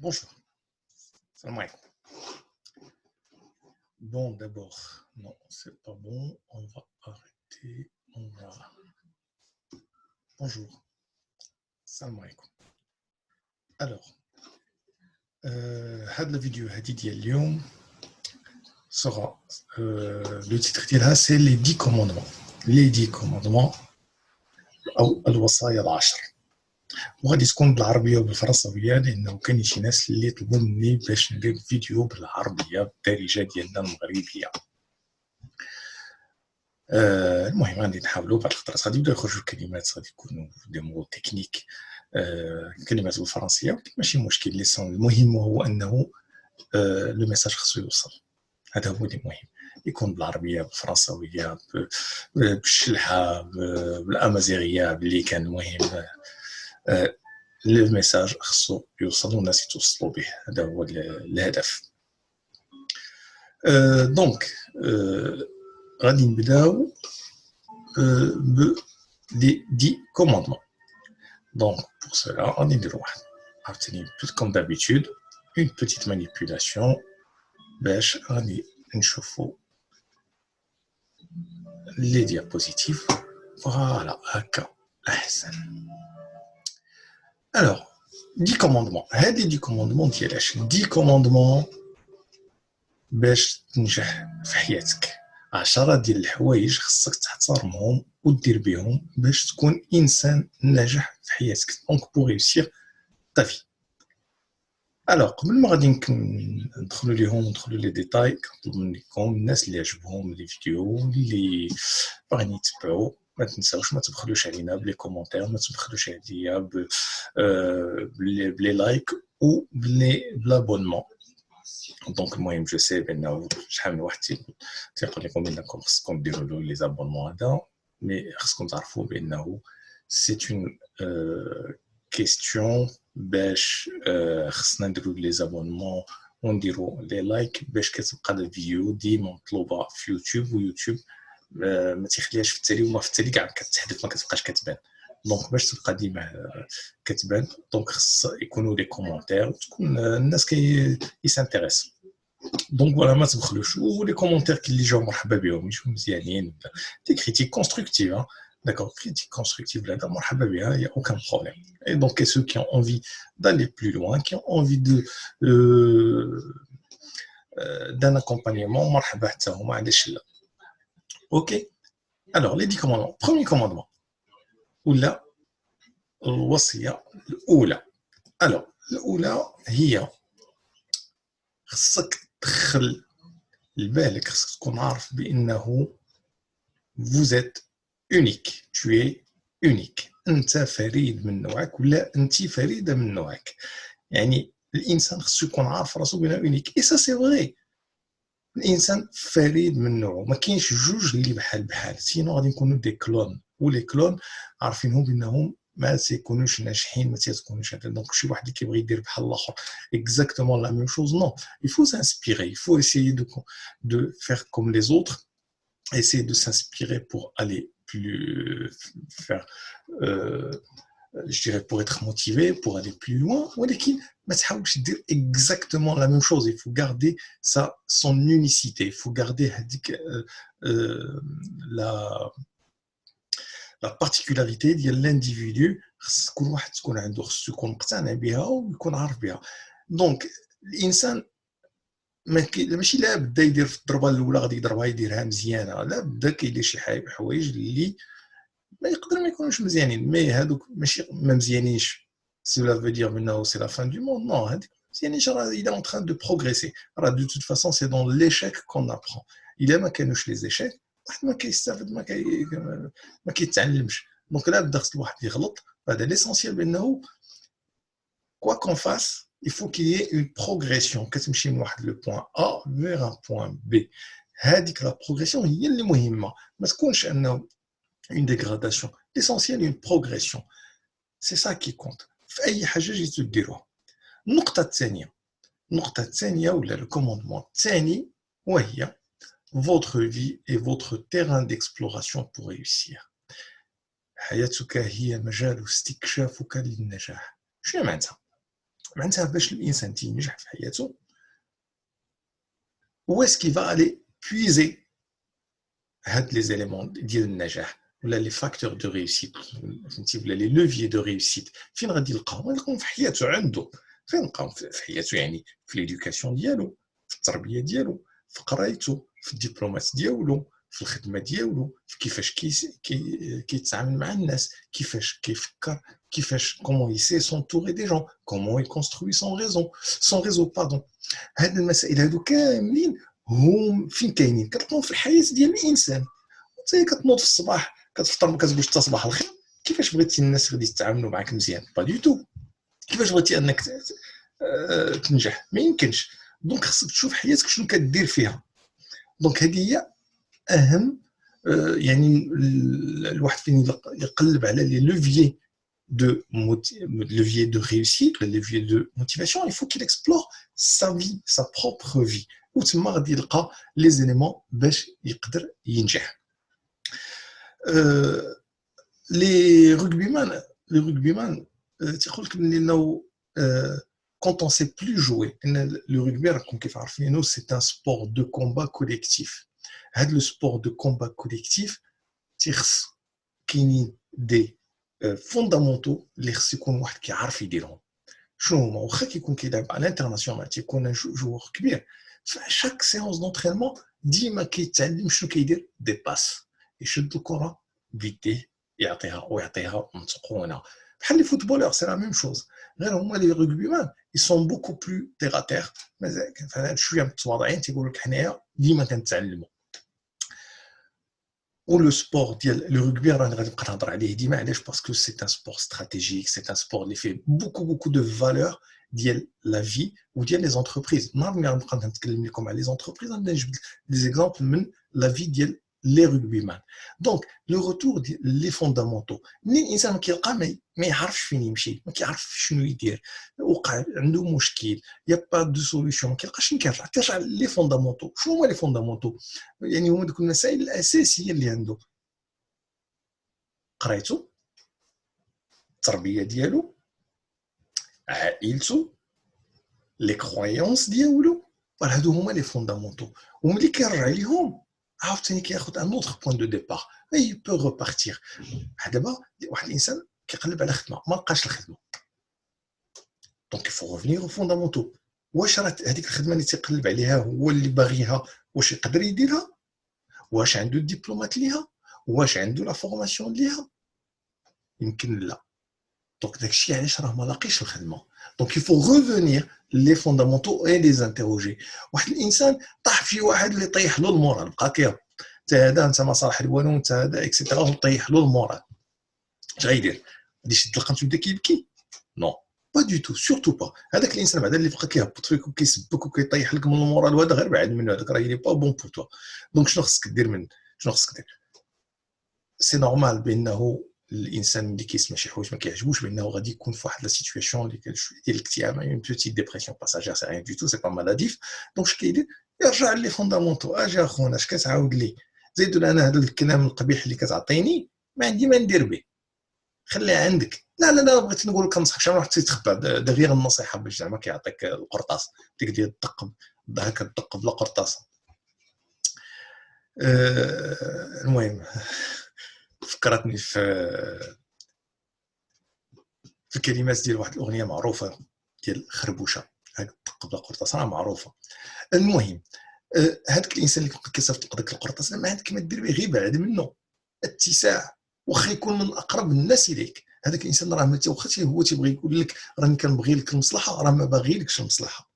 Bonjour, salam alaikum. Bon, d'abord, non, c'est pas bon, on va arrêter, on va... Bonjour, salam alaikum. Alors, هاد la vidéo هادي ديال اليوم sera, le titre ديالها c'est les 10 commandements. Les 10 commandements أو الوصايا العشر. وغادي تكون بالعربية وبالفرنساوية لأنه كاين شي ناس اللي طلبوا مني باش ندير فيديو بالعربية بالدارجة ديالنا المغربية. المهم غادي نحاولوا بعض الخطرات غادي يبداو يخرجوا كلمات غادي يكونوا دي مو تكنيك كلمات بالفرنسيه ماشي مشكل ليسون المهم هو انه لو ميساج خصو يوصل هذا هو اللي مهم يكون بالعربيه بالفرنساويه بالشلحه بالامازيغيه باللي كان المهم لو ميساج خصو يوصل والناس يتوصلوا به هذا هو الهدف دونك غادي نبداو les 10 commandements. Donc, pour cela, on est de droit. Comme d'habitude, une petite manipulation. Les diapositives. Voilà. Alors, 10 commandements. Les 10 commandements, 10 commandements. باش تنجح في حياتك 10 ديال الحوايج خصك تحترمهم ودير بهم باش تكون انسان ناجح في حياتك دونك بور ريوسير تا في الوغ قبل ما غادي ندخلوا لي ديتاي كنطلب منكم الناس اللي عجبهم لي فيديو اللي باغيين يتبعوا ما تنساوش ما تبخلوش علينا بلي كومونتير ما تبخلوش عليا بلي لايك و بلابونمون دونك المهم جو سي بانه شحال من واحد تيقول لكم انكم خصكم ديروا لي زابونمون هذا مي خصكم تعرفوا بانه سي اون كيستيون باش خصنا نديروا لي زابونمون ونديروا لي لايك باش كتبقى الفيديو ديما مطلوبه في يوتيوب ويوتيوب ما تيخليهاش في التالي وما في التالي كاع كتحذف ما كتبقاش كتبان دونك باش تبقى ديما كتبان دونك خص يكونوا لي كومونتير وتكون الناس يسانتيريس دونك فوالا ما تبخلوش ولي كومونتير اللي جاو مرحبا بهم يجوا مزيانين دي كريتيك كونستركتيف d'accord critique constructive là مرحبا بها il y a aucun problème et donc ceux qui ont envie d'aller plus loin qui ont envie de d'un accompagnement مرحبا حتى هما علاش لا OK alors les 10 commandements premier commandement ولا الوصية الأولى alors الأولى هي خصك تدخل لبالك خصك تكون عارف بأنه vous êtes unique tu es unique أنت فريد من نوعك ولا أنت فريدة من نوعك يعني الإنسان خصو يكون عارف راسو بأنه unique et ça c'est vrai الإنسان فريد من نوعه ما كاينش جوج اللي بحال سينو غادي نكونوا دي كلون ولي كلون عارفينهم بأنهم ما تيكونوش ناجحين ما تيكونوش هذا دونك شي واحد اللي كيبغي يدير بحال الاخر exactement la même chose non il faut s'inspirer il faut essayer de faire comme les autres essayer de s'inspirer pour aller plus faire je dirais pour être motivé pour aller plus loin ولكن ما تحاولش دير exactement la même chose il faut garder son unicité il faut garder هذيك la particularité ديال l'individu خص كل واحد تكون عنده خصو يكون مقتنع بها ويكون عارف بها دونك الانسان ماشي لا بدا يدير في الضربه الاولى غادي يضربها يديرها مزيانه لا بدا كيدير شي حوايج اللي ما يقدر ما يكونوش مزيانين مي هادوك ماشي ما مزيانينش cela veut dire maintenant c'est la fin du monde non هاديك مزيانينش راه il est en train de progresser راه de toute façon c'est dans l'échec qu'on apprend الا ما كانوش les échecs واحد ما كيستافد ما كيتعلمش دونك لا بدا خص الواحد يغلط هذا ليسونسيال بانه quoi qu'on fasse il faut qu'il y ait une progression كتمشي من واحد le point A vers un point B هذيك la progression هي اللي مهمه ما تكونش انه une dégradation l'essentiel une progression c'est ça qui compte في اي حاجه جيتو ديروها النقطه الثانيه ولا le commandement الثاني وهي votre vie est votre terrain d'exploration pour réussir. حياتك هي مجال استكشافك للنجاح. شنو معناتها؟ معناتها باش الانسان تينجح في حياته où est-ce qu'il va aller puiser هاد لي زيليمون ديال النجاح ولا لي فاكتور دو ريوسيت فهمتي ولا لي لوفيي دو ريوسيت فين غادي يلقاهم؟ يلقاهم في حياته عنده فين نلقاهم في حياته يعني في ليدوكاسيون ديالو في التربيه ديالو في قرايته في الدبلومات ديالو في الخدمه ديالو في كيفاش كيتعامل مع الناس كيفاش كيفكر كيفاش كومون يسي سونتوري دي جون كومون يكونستروي سون ريزو باردون هاد المسائل هادو كاملين هم فين كاينين كتلقاهم في الحياه ديال الانسان انت كتنوض في الصباح كتفطر ما كتقولش حتى صباح الخير كيفاش بغيتي الناس غادي يتعاملوا معك مزيان با دو تو كيفاش بغيتي انك تنجح ما يمكنش دونك خصك تشوف حياتك شنو كدير فيها دونك هذه هي اهم يعني الواحد فين يقلب على لي لوفيي de réussite, le levier de motivation, il faut qu'il explore sa vie, sa propre vie. Ou تما غادي يلقى les éléments باش يقدر ينجح. Les rugbyman تيقول لك انه quand on sait plus jouer le rugby راكم كيف عارفينه c'est un sport de combat collectif. هذا le sport de combat collectif تيخص كاينين دي فوندامونتو اللي خص يكون واحد كيعرف يديرهم شنو هما واخا كيكون كيلعب على الانترناسيونال تيكون جوور كبير فشاك سيونس دونترينمون ديما كيتعلم شنو كيدير دي باس يشد الكره بيديه يعطيها ويعطيها متقونه بحال لي فوتبولور سي لا ميم شوز غير هما لي رugbyman ils sont beaucoup plus terre à terre مازال شويه متواضعين تيقولوا لك حنايا ديما كنتعلموا ou le sport le rugby راني غادي نبقى نهضر عليه ديما علاش باسكو سي ان سبور استراتيجيك سي ان سبور اللي فيه beaucoup de valeur ديال لا في وديال لي زونتربريز نهار ملي غنبقى نتكلم لكم على لي زونتربريز غادي نجيب لي زيكزامبل من لا في ديال لي رugbyman دونك لو روتور ديال لي فوندامونتو منين الانسان كيلقى ما يعرفش فين يمشي ما كيعرفش شنو يدير وقع عنده مشكل يا با دو سوليوشن ما كيلقاش فين كيرجع لي فوندامونتو شنو هما لي فوندامونتو يعني هما دوك المسائل الاساسيه اللي عنده قرايته التربيه ديالو عائلته لي كرويونس ديالو هادو هما لي فوندامونتو وملي كيرجع ليهم عاوتاني كياخذ ان اوتر بوين دو ديبار اي بو ريبارتير دابا واحد الانسان كيقلب على خدمه ما لقاش الخدمه دونك يفو ريفينير او فوندامونتو واش راه هذيك الخدمه اللي تيقلب عليها هو اللي باغيها واش يقدر يديرها واش عنده الدبلومات ليها واش عنده لا فورماسيون ليها يمكن لا دونك داكشي علاش راه ما لاقيش الخدمه دونك يفو ريفينير لي فوندامونتو اي لي انتروجي واحد الانسان طاح في شي واحد اللي طيح له المورال بقى كيهبط انت هذا انت ما صالح والو انت هذا اكسيتيرا وطيح له المورال اش غايدير غادي يشد القمص ويبدا كيبكي نو با دو تو سورتو با هذاك الانسان بعدا اللي بقى كيهبط فيك وكيسبك وكيطيح لك من المورال وهذا غير بعد منه هذاك راه يلي با بون بور توا دونك شنو خصك دير شنو خصك دير سي نورمال بانه الانسان اللي كيسمع شي حوايج ما كيعجبوش بانه غادي يكون في واحد لا سيتوياسيون اللي ديال الاكتئاب اون بوتيت ديبرسيون باساجير سي ريان دو تو سي با مالاديف دونك اش كيدير يرجع لي فوندامونتو اجي اخونا اش كتعاود لي زيد انا هذا الكلام القبيح اللي كتعطيني ما عندي ما ندير به خليه عندك لا بغيت نقول لك نصحك شحال واحد تيتخبى ده غير النصيحه باش زعما كيعطيك القرطاس ديك ديال الدق هكا الدق بلا قرطاس المهم فكرتني في كلمات ديال واحد الاغنيه معروفه ديال خربوشه هاك الدق بلا قرطاس راه معروفه المهم هذاك الانسان اللي كيصيفط داك القرطاس ما عندك ما دير به غير بعد منه اتساع واخا يكون من اقرب الناس اليك هذاك الانسان راه متى واخا هو تيبغي يقول لك راني كنبغي لك المصلحه راه ما باغيلكش المصلحه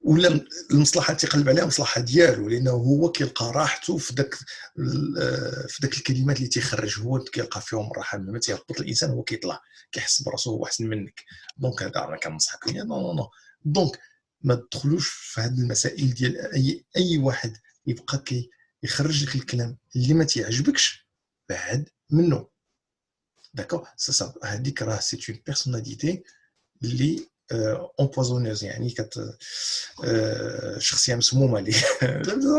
ولا المصلحه تيقلب عليها المصلحه ديالو لانه هو كيلقى راحته في داك الكلمات اللي تيخرج هو كيلقى فيهم الراحه لما تيهبط الانسان هو كيطلع كيحس براسو هو احسن منك دونك هذا انا كنصحك نو دونك ما تدخلوش في هذه المسائل ديال اي واحد يبقى يخرج لك الكلام اللي ما تيعجبكش بعد منه داكوغ هذيك راه سي اون بيرسوناليتي اللي امبوزونيوز يعني شخصيه مسمومه اللي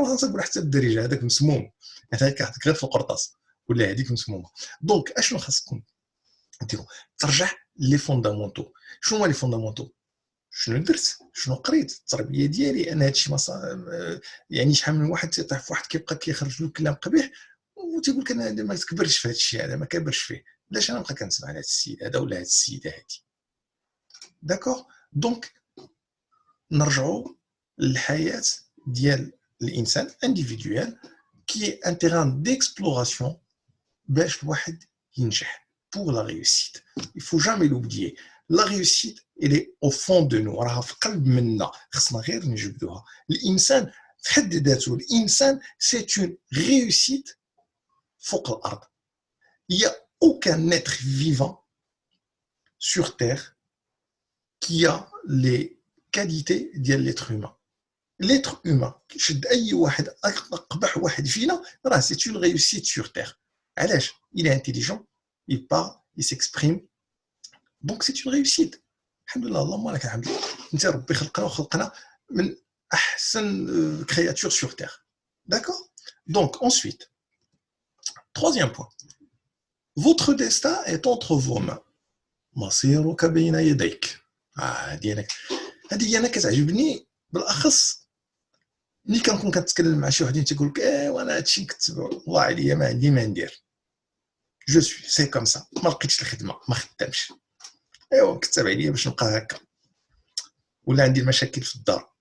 خاصك تقول حتى بالدارجه هذاك مسموم هذاك غير في القرطاس ولا هذيك مسمومه دونك اشنو خاصكم ديروا ترجع لي فوندامونتو. شنو هما لي فوندامونتو؟ شنو درت، شنو قريت، التربيه ديالي انا هادشي ما يعني شحال من واحد تيطيح في واحد كيبقى كيخرج له كلام قبيح وتيقول لك انا ما تكبرش في هذا الشيء، هذا ما كبرش فيه، علاش انا نبقى كنسمع لهذا السيد هذا ولا هذه السيده هذه. داكوغ. دونك نرجعوا للحياه ديال الانسان انديفيدويال كي ان تيران ديكسبلوراسيون باش الواحد ينجح pour la réussite. Il faut jamais l'oublier. La réussite, elle est au fond de nous. راها في قلب منا، خصنا غير نجبدوها. الإنسان في حد ذاته، الإنسان c'est une réussite فوق الأرض. Il n'y a aucun être vivant sur Terre qui a les qualités ديال l'être humain. L'être humain, شد أي واحد أقبح واحد فينا، راه c'est une réussite sur Terre. علاش؟ Il est intelligent, il parle, il s'exprime. Donc c'est une réussite. الحمد لله، اللهم لك الحمد. انت ربي خلقنا وخلقنا من احسن créatures sur terre. D'accord? Donc ensuite, troisième point. Votre destin est entre vos mains. مصيرك بين يديك. هذه انا كتعجبني بالاخص ملي كنكون كنتكلم مع شي وحدين تيقول لك وانا هادشي نكتبو الله عليا ما عندي ما ندير. جو سوي سي كوم سا، ما لقيتش الخدمه ما خدامش، ايوا كتب عليا باش نبقى هكا، ولا عندي المشاكل في الدار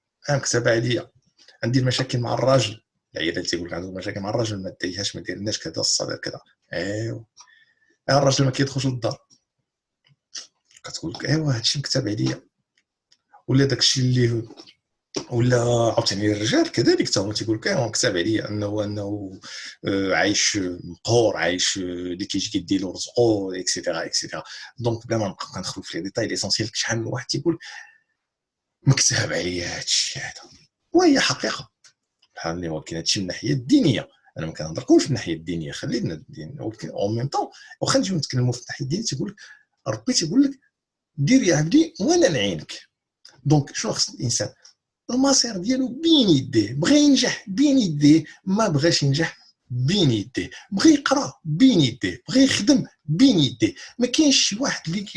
كتب عليا، عندي المشاكل مع الراجل، العيالات تيقول لك عنده مشاكل مع الراجل ما ديريهاش ما ديرناش كذا الصدر كذا، ايوا الراجل ما كيدخلش للدار كتقول لك ايوا هادشي مكتب عليا، ولا داكشي اللي ولا عاوتاني الرجال كذلك حتى هو تيقول لك ايوا مكتب عليا انه عايش مقهور، عايش اللي كيجي كيدير له رزقو اكسيتيرا اكسيتيرا. دونك بلا ما نبقى كندخلوا في لي ديتاي ليسونسيال، شحال من واحد تيقول مكتب عليا هادشي هذا، وهي حقيقه بحال اللي ولكن هادشي من الناحيه الدينيه، انا ما كنهضركمش من الناحيه الدينيه، خلينا الدين، ولكن اون ميم طون واخا نجيو نتكلموا في الناحيه الدينيه تيقول لك ربي تيقول لك دير يا عبدي وانا نعينك. دونك شنو خص الانسان؟ المصير ديالو بين يديه، بغى ينجح بين يديه، ما بغاش ينجح بين يديه، بغى يقرا بين يديه، بغى يخدم بين يديه. ما كاينش شي واحد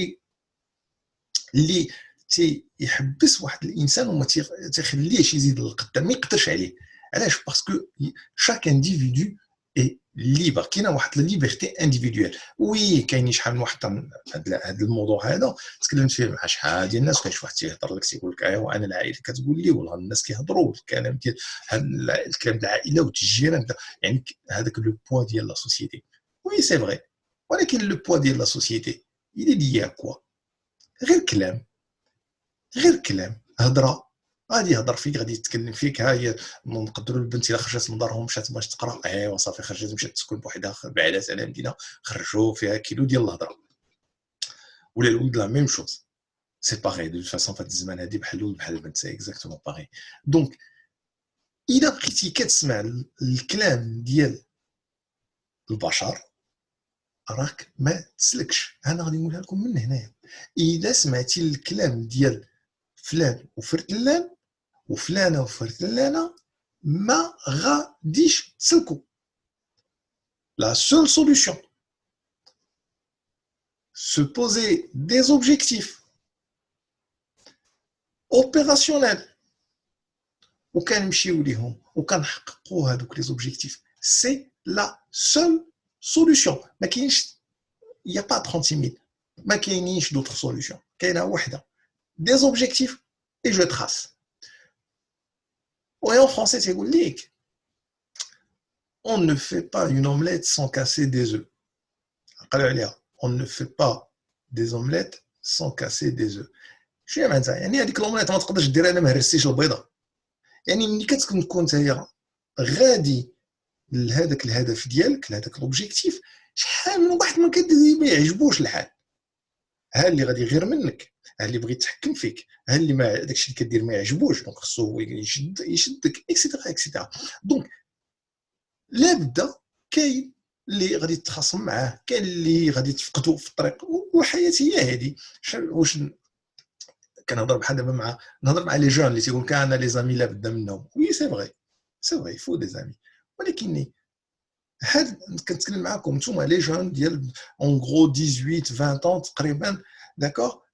اللي تيحبس واحد الانسان وما تيخليهش يزيد للقدام، ما يقدرش عليه. علاش؟ باسكو شاك انديفيدو اي ليبر، كاينه واحد ليبرتي انديفيدوال. وي كاينين شحال من واحد هذا الموضوع هذا تكلمت فيه مع شحال ديال الناس، كاين شي واحد تيهضر لك تيقول لك ايوا انا العائله كتقول لي، ولا الناس كيهضروا الكلام ديال الكلام ديال العائله والجيران، يعني هذاك لو بوا ديال لا سوسيتي. وي سي فري، ولكن لو بوا ديال لا سوسيتي il ليا كوا غير كلام، غير كلام، هضره غادي يهضر فيك، غادي يتكلم فيك. ها هي نقدروا البنت الا خرجت من دارهم مشات باش تقرا، ايوا صافي خرجت مشات تسكن بوحدها بعدات على المدينه، خرجوا فيها كيلو ديال الهضره. ولا الولد لا ميم شوز، سي باغي دو فاسون. فهاد الزمان هادي بحال الولد بحال البنت، سي اكزاكتومون باغي. دونك الا بقيتي كتسمع الكلام ديال البشر راك ما تسلكش. انا غادي نقولها لكم من هنايا، الا سمعتي الكلام ديال فلان وفرتلان وفلانه وفرتلانه ما غاديش تسلكوا. La seule solution, se poser des objectifs opérationnels وكنمشيو ليهم وكنحققوا هذوك لي زوبجيكتيف، سي لا سول سوليوشن. ما كاينش يا با 36000، ما كاينينش دوطر سوليوشن، كاينه وحده، دي زوبجيكتيف اي جو تراس. وي en français تيقول ليك on ne fait pas une omelette sans casser des œufs. قالوا عليها on ne fait pas des omelettes sans casser des œufs. شنو معناتها؟ يعني هذيك الاومليت ما تقدرش ديرها الا ما هرستيش البيضه. يعني ملي كتكون نتايا غادي لهذاك الهدف ديالك، لهذاك لوبجيكتيف، شحال من واحد ما يعجبوش الحال، ها اللي غادي يغير منك، ها اللي بغى يتحكم فيك، ها اللي ما داكشي اللي كدير ما يعجبوش، دونك خصو هو يشدك اكسيتيرا اكسيتيرا. دونك لابد كاين اللي غادي تتخاصم معاه، كاين اللي غادي تفقدو في الطريق، والحياه هي هذه. واش كنهضر بحال دابا نهضر مع لي جون اللي تيقول لك انا لي زامي لابد منهم. وي سي فغي، سي فغي فو دي زامي، ولكن هاد كنتكلم معاكم نتوما لي جون ديال اون غرو 18 20 ans تقريبا، d'accord.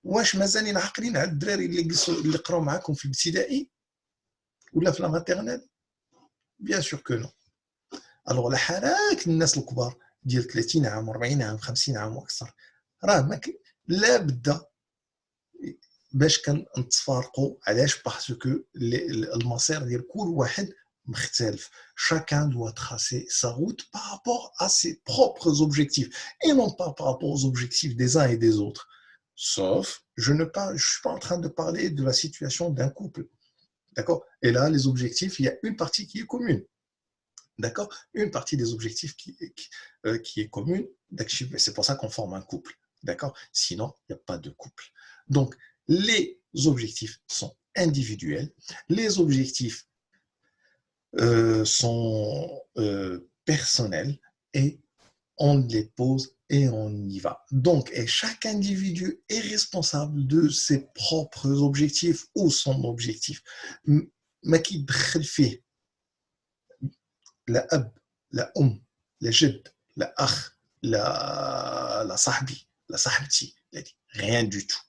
واش مازالين عاقلين على الدراري اللي جلسوا اللي قراو معاكم في الابتدائي ولا في لا ماتيرنيل؟ بيان سور كو نو. الوغ الحراك الناس الكبار ديال 30 عام 40 عام 50 عام واكثر راه ما لا بد باش كنتفارقوا. علاش؟ باسكو المصير ديال كل واحد مختلف. chacun doit tracer sa route par rapport à ses propres objectifs et non pas par rapport aux objectifs des uns et des autres. Sauf, je suis pas en train de parler de la situation d'un couple, d'accord. Et là, les objectifs, il y a une partie qui est commune, d'accord, une partie des objectifs qui est commune. C'est pour ça qu'on forme un couple, d'accord. Sinon, il n'y a pas de couple. Donc, les objectifs sont individuels, les objectifs sont personnels et on les pose et on y va. Donc, et chaque individu est responsable de ses propres objectifs ou son objectif. ما كيدخل فيه لا أب لا أم لا جد لا أخ لا صاحبي لا صاحبتي، rien du tout.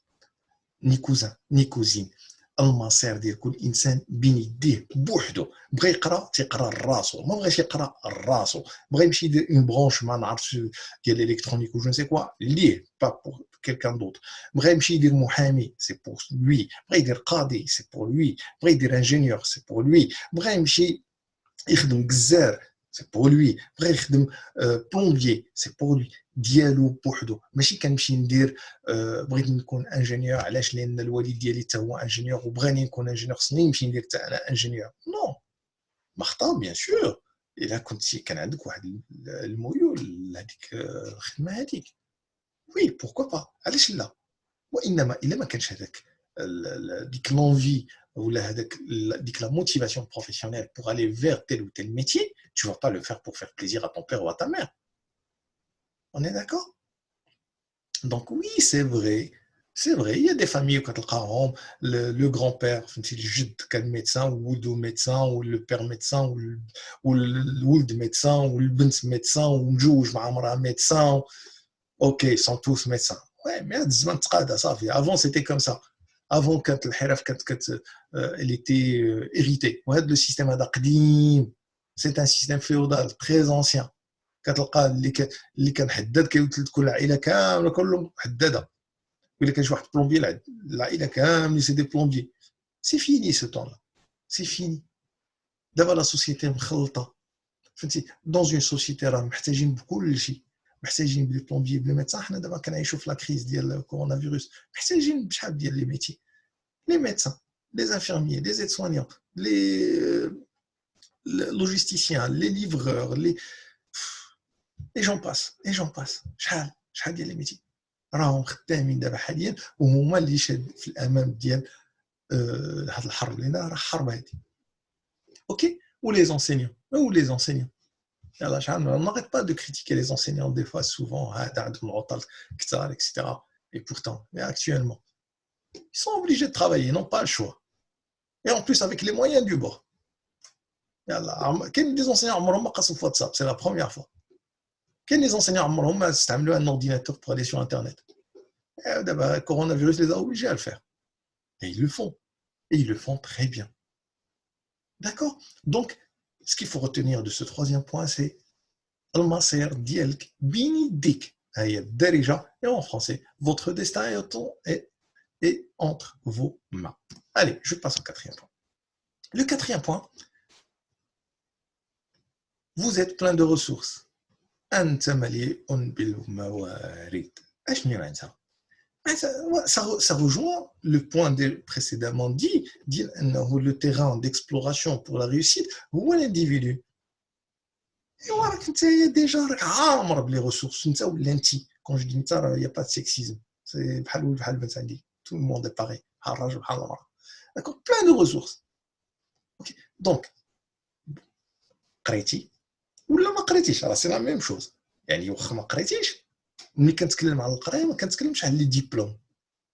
ني كوزان ني كوزين. المصير ديال كل انسان بين يديه بوحدو. بغى يقرا تيقرا راسو، ما بغاش يقرا راسو، بغى يمشي يدير اون برونش ما نعرفش ديال الالكترونيك و جو سي كوا ليه با بور كيلكان دوت. بغى يمشي يدير محامي سي بور لوي، بغى يدير قاضي سي بور لوي، بغى يدير انجينيور سي بور لوي، بغى يمشي يخدم جزار سي بور لوي، بغى يخدم بلومبيي سي بور لوي ديالو بوحدو. ماشي كنمشي ندير بغيت نكون انجينيور علاش لان الوالد ديالي حتى هو انجينيور وبغاني نكون انجينيور خصني نمشي ندير حتى انا انجينيور. نو، مخطا بيان سور. الا كنتي كان عندك واحد الميول لهذيك الخدمه هذيك، وي بوركو با، علاش لا. وانما الا ما كانش هذاك ديك لونفي ولا هذاك ديك لا موتيفاسيون بروفيسيونيل pour aller vers tel ou tel métier, tu vas pas le faire pour faire plaisir à ton père ou à ta mère. On est d'accord? Donc oui, c'est vrai, il y a des familles où quand le grand-père, le médecin, ou le médecin, ou le père médecin, ou le médecin, ou le bint médecin, ou le juge médecin, ok, ils sont tous médecins. Ouais, mais avant c'était comme ça. Avant, quand elle était héritée. Le système adaqidim, c'est un système féodal très ancien. كتلقى اللي كان حداد كيولد كل العائله كامله كلهم حداده، ولا كان شي واحد بلومبي العائله كامله سي دي بلومبي. سي فيني سو طون لا، سي فيني. دابا لا سوسيتي مخلطه، فهمتي. دون اون سوسيتي راه محتاجين بكل شيء، محتاجين بلي بلومبي بلي ميدسان. حنا دابا كنعيشوا في لا كريز ديال كورونا فيروس، محتاجين بشحال ديال لي ميتي، لي ميدسان، لي انفيرميي، لي زيد سوانيون، لي لوجيستيسيان، لي ليفرور، لي جون باس، لي جون باس. شحال ديال لي ميتي راهم خدامين دابا حاليا، وهما اللي شاد في الامام ديال هاد الحرب، لان راه حرب هادي. اوكي. ولي زونسينيون يلا شحال ناريت با دو كريتيكي لي زونسينيون دي فوا سوفون هذا عندهم العطل كثار اكسيتيرا. Et pourtant, mais actuellement, ils sont obligés de travailler, ils n'ont pas le choix. Et en plus, avec les moyens du bord. يلا كاين دي زونسينيون عمرهم ما قاسوا في واتساب، سي لا بروميير فوا. كاين لي زونسينيون عمرهم ما استعملوا ان اورديناتور pour aller sur internet. دابا الكورونا فيروس les a obligés à le faire. Et ils le font. Et ils le font très bien. D'accord? Donc, ce qu'il faut retenir de ce troisième point, c'est المصير ديالك بين يديك. هي الدارجة. Et en français, votre destin est entre vos mains. Allez, je passe au quatrième point. Le quatrième point, vous êtes plein de ressources. أنت مليء بالموارد. أشنو يعني ça rejoint le point précédemment dit le terrain d'exploration pour la réussite هو l'individu. Et راك انت ديجا راك عامر بلي ressources. انت ولا انت. quand je dis انت il y a pas de sexisme. c'est بحال البنت عندي. tout le monde est pareil. بحال الراجل بحال المرأة. d'accord, plein de ressources. ok, donc قريتي ولا ما قريتيش راه سي لا ميم شوز. يعني واخا ما قريتيش، ملي كنتكلم على القرايه ما كنتكلمش على لي ديبلوم،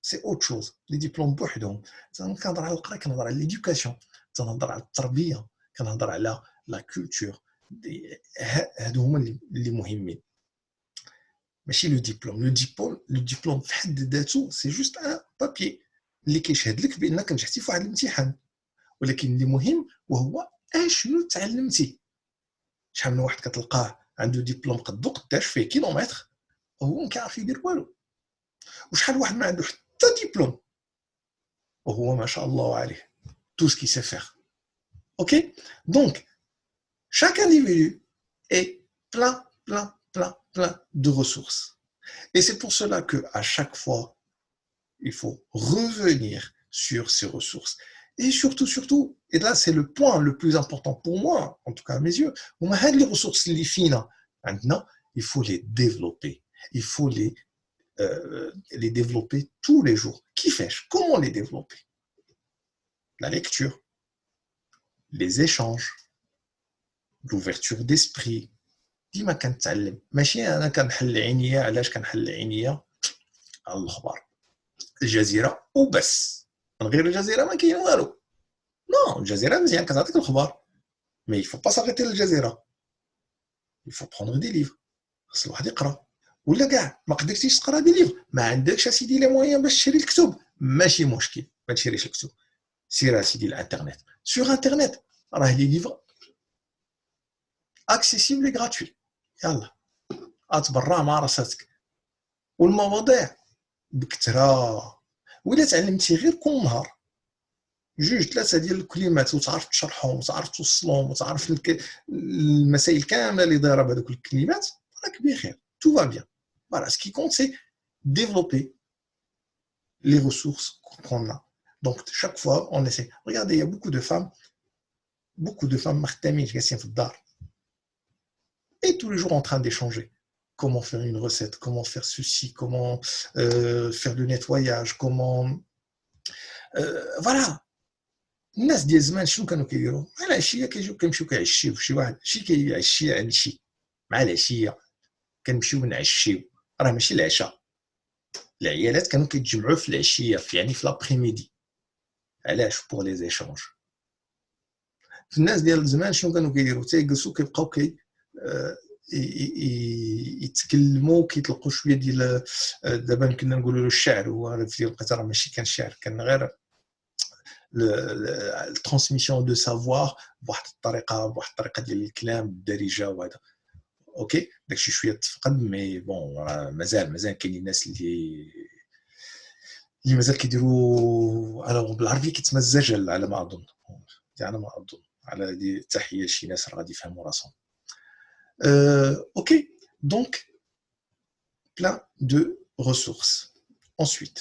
سي اوت شوز. لي ديبلوم بوحدهم. كنهضر على القرايه، كنهضر على ليدوكاسيون، كنهضر على التربيه، كنهضر على لا كولتور. هادو هما اللي مهمين. ماشي لو ديبلوم. لو ديبلوم في حد ذاته سي جوست ان بابي اللي كيشهد لك بانك نجحتي في واحد الامتحان، ولكن اللي مهم وهو اشنو تعلمتي. شحال من واحد كتلقاه عنده ديبلوم قدو قداش فيه كيلومتر وهو ما كيعرف يدير والو، وشحال واحد ما عنده حتى ديبلوم وهو ما شاء الله عليه tout ce qu'il sait faire. Ok, donc chaque individu est plein de ressources. Et c'est pour cela qu'à chaque fois, il faut revenir sur ces ressources. Et surtout, et là c'est le point le plus important pour moi, en tout cas à mes yeux, les ressources les fines, maintenant, il faut les développer. Il faut les développer tous les jours. Qui fait-je? Comment les développer? La lecture, les échanges, l'ouverture d'esprit. ديما كنتعلم، ماشي انا كنحل عينيا. علاش كنحل عينيا على الاخبار الجزيره وبس؟ من غير الجزيره ما كاين والو. نو، الجزيره مزيان كتعطيك الاخبار، مي يفو با ساغيتي للجزيره، يفو بروندر دي ليفر. خاص الواحد يقرا، ولا كاع ما قدرتيش تقرا دي ليفر، ما عندكش اسيدي لي مويان باش تشري الكتب، ماشي مشكل، ما تشريش الكتب، سير اسيدي الانترنت. سور انترنت راه لي ليفر اكسيسيبل اي غراتوي، يلا اتبرع مع راساتك. والمواضيع بكثره، وإلا تعلمتي غير كل نهار جوج ثلاثه ديال الكلمات وتعرف تشرحهم وتعرف توصلهم وتعرف المسائل كامله اللي دايره بهذوك الكلمات، راك بخير، tout va bien. Voilà, ce qui compte c'est développer les ressources qu'on a. Donc chaque fois on essaie. Regardez, il y a beaucoup de femmes مخدامين جالسين في الدار et tous les jours en train d'échanger. Comment faire une recette, comment faire ceci, comment faire le nettoyage, comment... voilà. الناس ديال زمان شنو كانوا كيديروا؟ مع العشيه كيمشيو كيعشيو شي واحد، شي كيعشي عند شي، مع العشيه كنمشيو نعشيو. راه ماشي العشاء، العيالات كانوا كيتجمعوا في العشيه، يعني في لابريميدي. علاش؟ بور لي زيشونج. في الناس ديال زمان شنو كانوا كيديروا؟ تيجلسوا كيبقاو يتكلموا، كيطلقوا شويه ديال دابا كنا نقولوا له الشعر، هو في الوقت راه ماشي كان شعر، كان غير الترانسميسيون دو سافوار بواحد الطريقه ديال الكلام بالدارجه وهذا. اوكي، داكشي شويه تفقد، مي بون مازال كاينين الناس اللي مازال كيديروا على بالعربي كيتسمى الزجل على ما اظن، على هذه التحيه شي ناس راه غادي يفهموا راسهم. Ok, donc plein de ressources. Ensuite,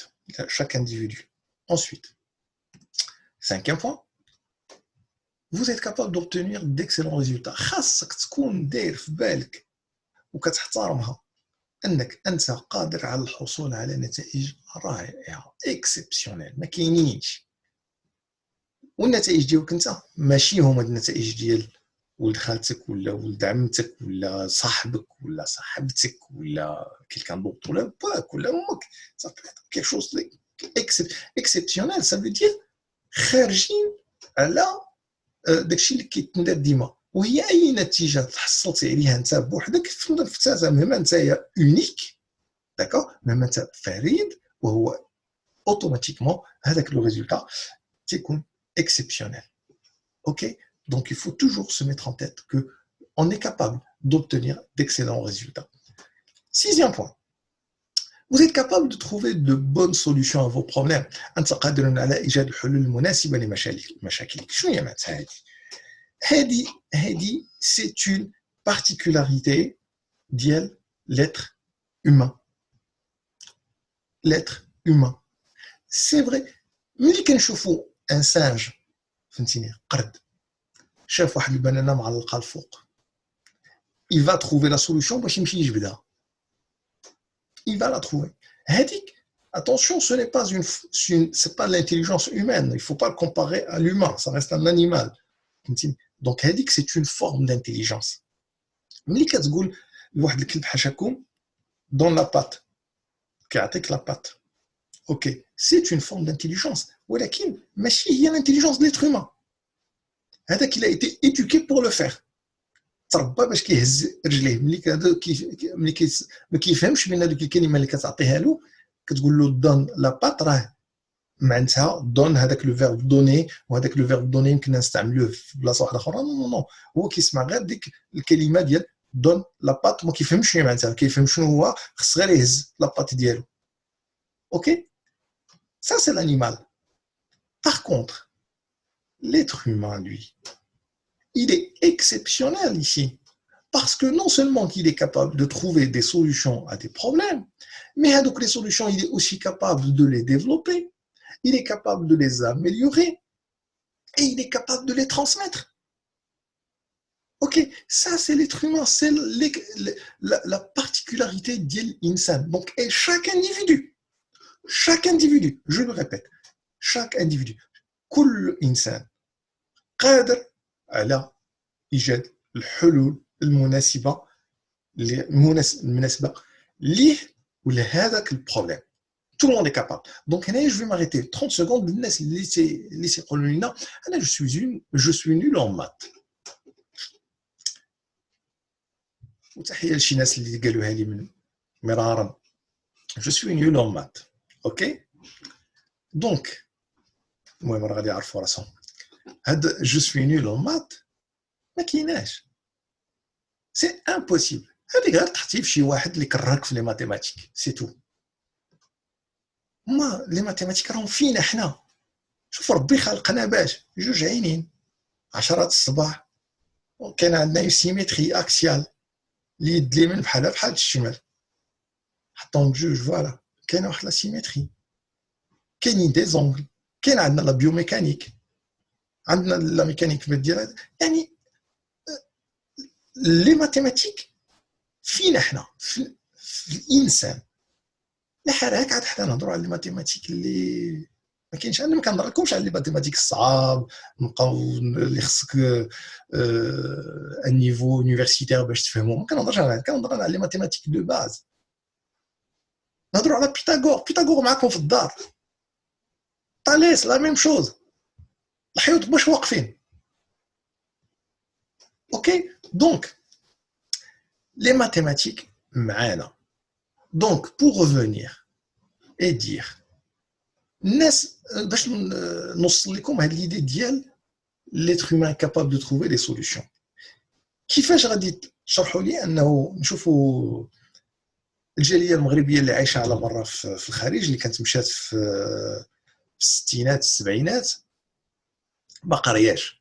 chaque individu. Ensuite, cinquième point, vous êtes capable d'obtenir d'excellents résultats. خاصك تكون داير في بالك وكتحترمها انك انت قادر على الحصول على نتائج رائعه اكسبسيونيل، ما كاينينش. والنتائج ديالك انت ماشي هما النتائج ديال ولد خالتك ولا ولد عمتك ولا صاحبك ولا صاحبتك ولا كيلكان دوطر ولا باك ولا امك. صافي كيك شوز اكسبسيونيل، سا فو دير خارجين على داكشي اللي كيتندار ديما. وهي اي نتيجه تحصلتي عليها انت بوحدك في نفسها، مهما انت اونيك، داكور، مهما انت فريد، وهو اوتوماتيكمون هذاك لو ريزولتا تيكون exceptionnel. Ok, donc il faut toujours se mettre en tête qu'on est capable d'obtenir d'excellents résultats. Sixième point, vous êtes capable de trouver de bonnes solutions à vos problèmes. أنت قادر على إيجاد الحلول المناسبة لمشاكلك. شنو هي معناتها هذه؟ هذه c'est une particularité ديال l'être humain. L'être humain. C'est vrai. ملي كنشوفوا ان سانج، فهمتيني، قرد شاف واحد البنانه معلقه الفوق، il va trouver la solution باش يمشي يجبدها. il va la trouver. هذيك attention, ce n'est pas c'est pas l'intelligence humaine, il faut pas le comparer à l'humain, ça reste un animal. فهمتيني؟ donc هذيك c'est une forme d'intelligence. ملي كتقول لواحد الكلب حاشاكم dans la patte كيعطيك la patte. Ok, c'est une forme d'intelligence. ولكن ماشي هي l'intelligence de l'être humain. هذاك il a été éduqué pour le faire. تربى باش كيهز رجليه ملي ما كيفهمش من هذوك الكلمه اللي كتعطيها له كتقول له دون لا بات راه معناتها دون هذاك لو فيرب دوني وهذاك لو فيرب دوني يمكن نستعملوه في بلاصه واحده اخرى نو هو كيسمع غير ديك الكلمه ديال دون لا بات ما كيفهمش معناتها كيفهم شنو هو خص غير يهز لا بات ديالو اوكي ça c'est l'animal par contre l'être humain lui il est exceptionnel ici parce que non seulement qu'il est capable de trouver des solutions à des problèmes mais donc les solutions il est aussi capable de les développer. Il est capable de les améliorer et il est capable de les transmettre. Ok, ça c'est l'être humain, c'est la particularité de l'insan. Donc, et chaque individu, je le répète, chaque individu, كل إنسان قادر على إيجاد الحلول المناسبة ليه ولهذاك البروبليم. Tout le monde est capable. Donc, je vais m'arrêter 30 secondes. Laissez Colonina. Je suis nul en maths. Je suis nul en maths. Ok? Donc, je suis nul en maths. C'est impossible. C'est tout. ما لي ماتيماتيك راهم فينا حنا شوف ربي خلقنا باش جوج عينين 10 الصباح وكان عندنا سيميتري اكسيال اليد اليمين بحال الشمال حطهم بجوج فوالا كاينه واحد لا سيميتري كاينين دي زونغل كاين عندنا لا بيوميكانيك عندنا لا ميكانيك ديال يعني لي ماتيماتيك فينا حنا في الانسان لحالك عاد حنا نهضروا على الماتيماتيك اللي ما كاينش انا ما كنهضرلكمش على الماتيماتيك الصعاب نبقاو اللي خصك النيفو يونيفرسيتير باش تفهموا ما كنهضرش على كنهضر على لي ماتيماتيك دو باز نهضروا على بيتاغور معاكم في الدار طاليس لا ميم شوز الحيوط باش واقفين اوكي دونك لي ماتيماتيك معانا. Donc, pour revenir et dire, باش نوصل لكم هذه l'idée ديال l'être humain capable de trouver des solutions. كيفاش غادي تشرحوا لي انه نشوفوا الجاليه المغربيه اللي عايشه على برا في الخارج اللي كانت مشات في الستينات السبعينات ما قرياش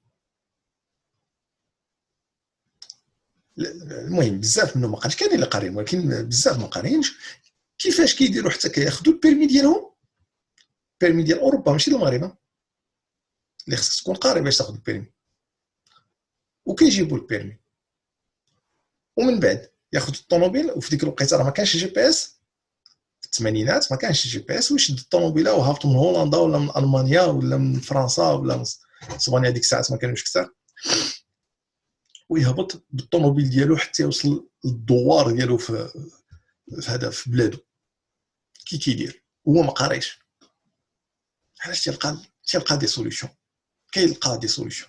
المهم بزاف منهم ما قاريش كاين اللي قاريين ولكن بزاف ما قاريينش كيفاش كيديروا حتى كياخذوا البيرمي ديالهم البيرمي ديال اوروبا ماشي المغرب اللي خصك تكون قاري باش تاخذ البيرمي وكيجيبوا البيرمي ومن بعد ياخذ الطوموبيل وفي ديك الوقيته راه ما كانش جي بي اس في الثمانينات ما كانش جي بي اس ويشد الطوموبيله وهابطوا من هولندا ولا من المانيا ولا من فرنسا ولا من اسبانيا ديك الساعات ما كانوش كثار ويهبط بالطوموبيل ديالو حتى يوصل للدوار ديالو في هذا في بلادو كيدير هو ما قاريش علاش تلقى دي سوليوشن كيلقى دي سوليوشن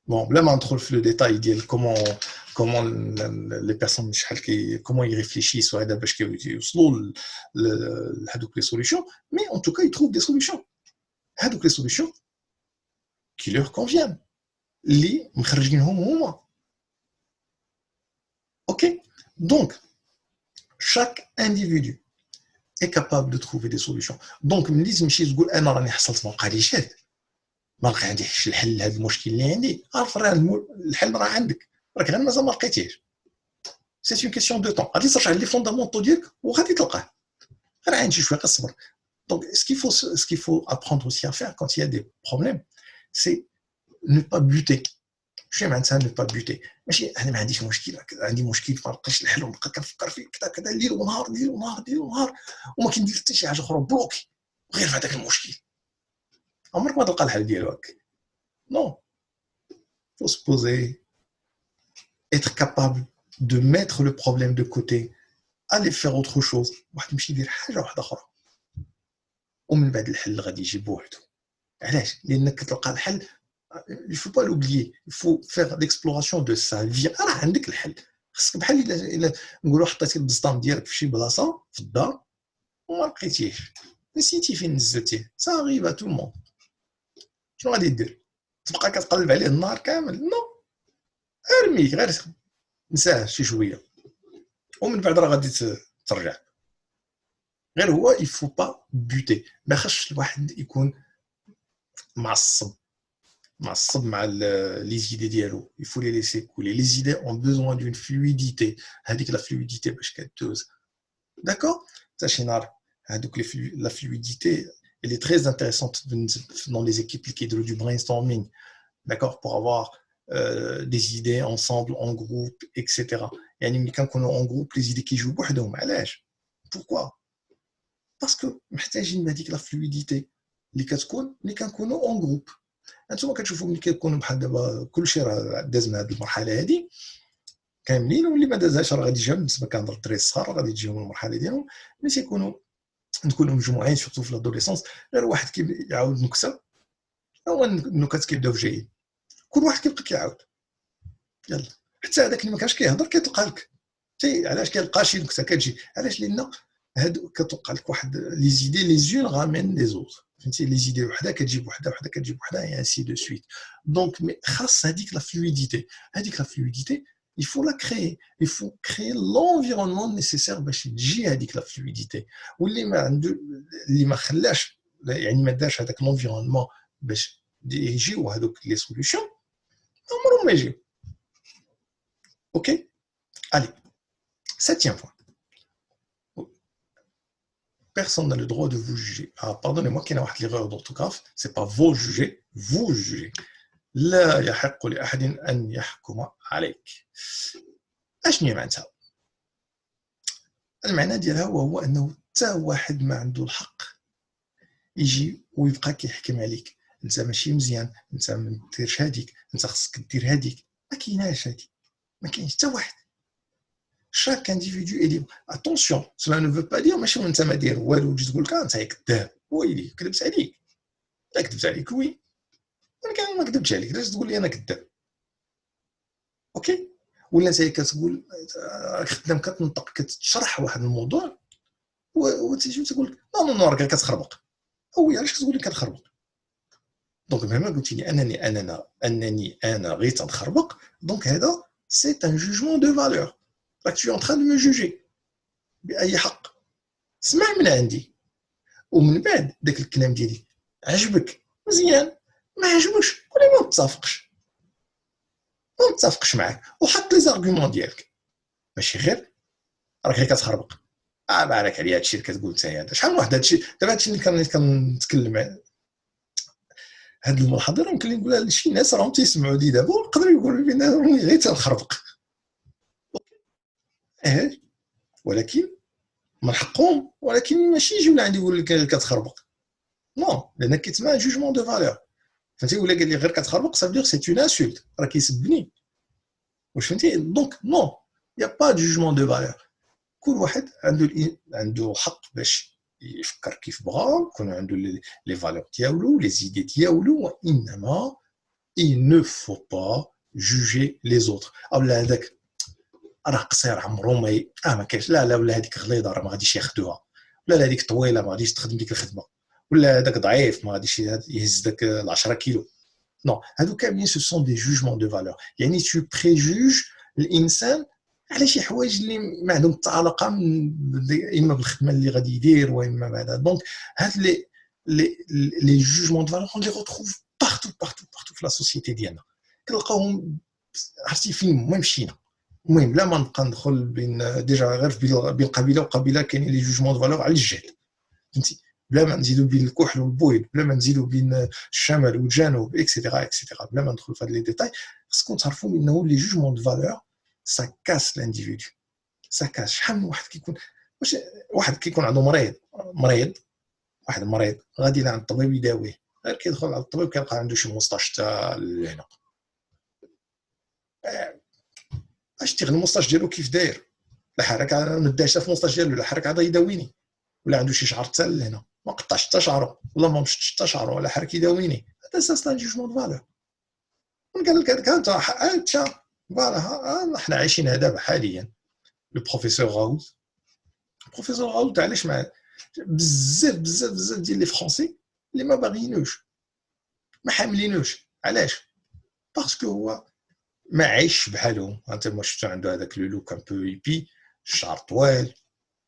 بون بلا ما ندخل في لو ديتاي ديال كومون لي بيرسون شحال كومون يريفليشيس وهذا باش كيوصلوا لهذوك لي سوليوشن مي ان توكا يتروف دي سوليوشن هذوك لي سوليوشن كي لور كونفيان اللي مخرجينهم هما اوكي دونك chaque individu est capable de trouver des solutions donc ملي تمشي تقول انا راني حصلت ما بقاليش ما لقى عنديش الحل لهذا المشكل اللي عندي عارف راه الحل راه عندك راك غير مازال ما لقيتيهش سي اون كيسيون دو طون غادي ترجع لي فوندامونطو ديالك وغادي تلقاه غير عندي شويه قصبر donc ce qu'il faut apprendre aussi à faire quand il y a des problèmes c'est ne pas buter شنو معناتها ne pas buter ماشي انا ما عنديش مشكل عندي مشكل ما لقيتش الحل ونبقى كنفكر فيه كذا ليل ونهار وما كندير حتى شي حاجه اخرى بلوكي غير في هذاك المشكل عمرك ما تلقى الحل ديالو هكا non faut se poser être capable de mettre le problème de côté aller faire autre chose واحد يمشي يدير حاجه واحده اخرى ومن بعد الحل غادي يجي بوحدو علاش لانك كتلقى الحل il faut pas l'oublier, il faut faire l'exploration de sa vie. راه عندك الحل، خصك بحال الا نقولوا حطيتي البسطام ديالك في شي بلاصه في الدار وما لقيتيهش، نسيتي فين نزلتيه، سا غيب ا تو الموند، شنو غادي دير؟ تبقى كتقلب عليه النهار كامل؟ نو، ارميه غير نساه شي شويه ومن بعد راه غادي ترجع. غير هو يفو با بوتي، ما خصش الواحد يكون معصب مع لي زيدي ديالو، يفو لي ليسي كولي. لي زيدي اون بوزوان دون فلويديتي، هذيك لا فلويديتي باش كدوز. داكور تا شي نهار هذوك لا فلويديتي elle est très intéressante dans les équipes qui font du brainstorming, d'accord, pour avoir des idées ensemble en groupe, etc. يعني ملي كنكونوا en groupe les idées كيجيو بوحدهم. علاش؟ pourquoi؟ باسكو محتاجين هذيك لا فلويديتي اللي كنكونوا en groupe. انتم كتشوفوا ملي كيكونوا بحال دابا كلشي راه داز من هذه المرحله هذه كاملين، واللي ما دازهاش راه غادي يجيو. بالنسبه كنهضر الدراري الصغار غادي تجيهم المرحله ديالهم ملي تيكونوا نكونوا مجموعين سورتو في لادوليسونس. غير واحد كيعاود نكته، هو النكت كيبداو جايين، كل واحد كيبقى كيعاود يلا حتى هذاك اللي ما كانش كيهضر كيتلقى لك. علاش كيلقى شي نكته كتجي؟ علاش؟ لان هادو كتوقع لك واحد لي زيدي لي زون غامين لي زوت، فهمتي؟ لي زيدي وحده كتجيب وحده كتجيب وحده اي انسي دو سويت. دونك مي خاص هذيك لا فلويديتي il faut la créer, il faut créer l'environnement nécessaire باش تجي هذيك لا فلويديتي. واللي ما عنده اللي ما خلاش يعني ما دارش هذاك l'environnement باش يجيو هذوك لي سوليوشن عمرهم ما يجيو. اوكي allez, septième point. Personne n'a le droit de vous juger. Ah, pardonnez-moi qu'il y a une erreur d'orthographe, c'est pas vous juger, vous juger. لا يحق لأحد أن يحكم عليك. أشنو معناتها؟ المعنى ديالها هو أنه حتى واحد ما عنده الحق يجي ويبقى كيحكم عليك. أنت ماشي مزيان، أنت ما ديرش هذيك، أنت خصك دير هذيك. ما كايناش هذيك، ما كاينش حتى واحد. chaque individu est libre. Attention, cela ne veut pas dire ماشي وانت ما داير والو تجي تقول لك انت كذاب، ويلي كذبت عليك. لا كذبت عليك وي، انا ما كذبتش عليك، علاش تقول لي انا كذاب؟ اوكي؟ ولا انت كتقول خدام كتنطق كتشرح واحد الموضوع وتيجي تقول لك نو راك كتخربق. وي علاش كتقول لي كتخربق؟ دونك مهما قلتي لي انني انا غير تنخربق، دونك هذا سي ان جوجمون دو فالور. راك tu es en train de me juger بأي حق. اسمع من عندي ومن بعد داك الكلام ديالي عجبك مزيان، ما عجبوش قولي ما متفقش معاك وحط لي زارغومون ديالك، ماشي غير راك غير كتخربق. بالك عليا هادشي اللي كتقول نتايا هذا. شحال من واحد هادشي دابا هادشي اللي كنتكلم هاد المحاضره يمكن نقولها لشي ناس راهم تيسمعوا لي دابا ويقدروا يقولوا لي انا راني غير تنخربق. ولكن من حقهم، ولكن ماشي يجيو لعندي يقول لك كتخربق. نو، لان كيتسمى جوجمون دو فالور، فهمتي؟ ولا قال لي غير كتخربق سا فدير سي اون انسولت، راه كيسبني. واش فهمتي؟ دونك نو، يا با جوجمون دو فالور. كل واحد عنده حق باش يفكر كيف بغا، يكون عنده لي فالور ديالو لي زيدي ديالو، وانما il ne faut pas juger les autres. اولا هذاك راه قصير عمرو ما كاينش، لا ولا هذيك غليظه راه ما غاديش ياخذوها، ولا هذيك طويله ما غاديش تخدم ديك الخدمه، ولا هذاك ضعيف ما غاديش يهز داك 10 كيلو. نو، هادو كاملين سو سون دي جوجمون دو فالور. يعني تو بريجوج الانسان على شي حوايج اللي ما عندهم حتى علاقه اما بالخدمه اللي غادي يدير واما بعدا. دونك هاد لي جوجمون دو فالور اون لي ريتروف بارتو في لا سوسيتي ديالنا. كنلقاوهم عرفتي فين ما مشينا. المهم لا ما نبقى ندخل بين ديجا غير بين قبيله وقبيله كاينين لي جوجمون دو فالور على الجهل، فهمتي؟ بلا ما نزيدو بين الكحل والبويض، بلا ما نزيدو بين الشمال والجنوب اكسيتيرا بلا ما ندخل في هاد لي ديتاي. خصكم تعرفوا انه لي جوجمون دو فالور سا كاس لانديفيدو، سا كاس. شحال من واحد كيكون واحد كيكون عنده مريض واحد مريض غادي لعند الطبيب يداويه، غير كيدخل على الطبيب كيلقى عنده شي مستاش حتى لهنا. اش تيغ المستاش ديالو كيف داير؟ لا حرك ما داش في المستاش ديالو، لا حرك عاد يداويني، ولا عنده شي شعر حتى لهنا ما قطعش حتى شعره، ولا ما مشطش حتى شعره، ولا حرك يداويني. هذا اساس لا جوجمون دو فالور. قال لك انت فوالا حنا عايشين دابا حاليا. لو بروفيسور غاوز، البروفيسور غاوز علاش مع بزاف ديال لي فرونسي اللي ما باغيينوش، ما حاملينوش. علاش؟ باسكو هو ما عايش بحالهم. انت ما شفتو عنده هذاك لو لوك ان بو ايبي، الشعر طوال،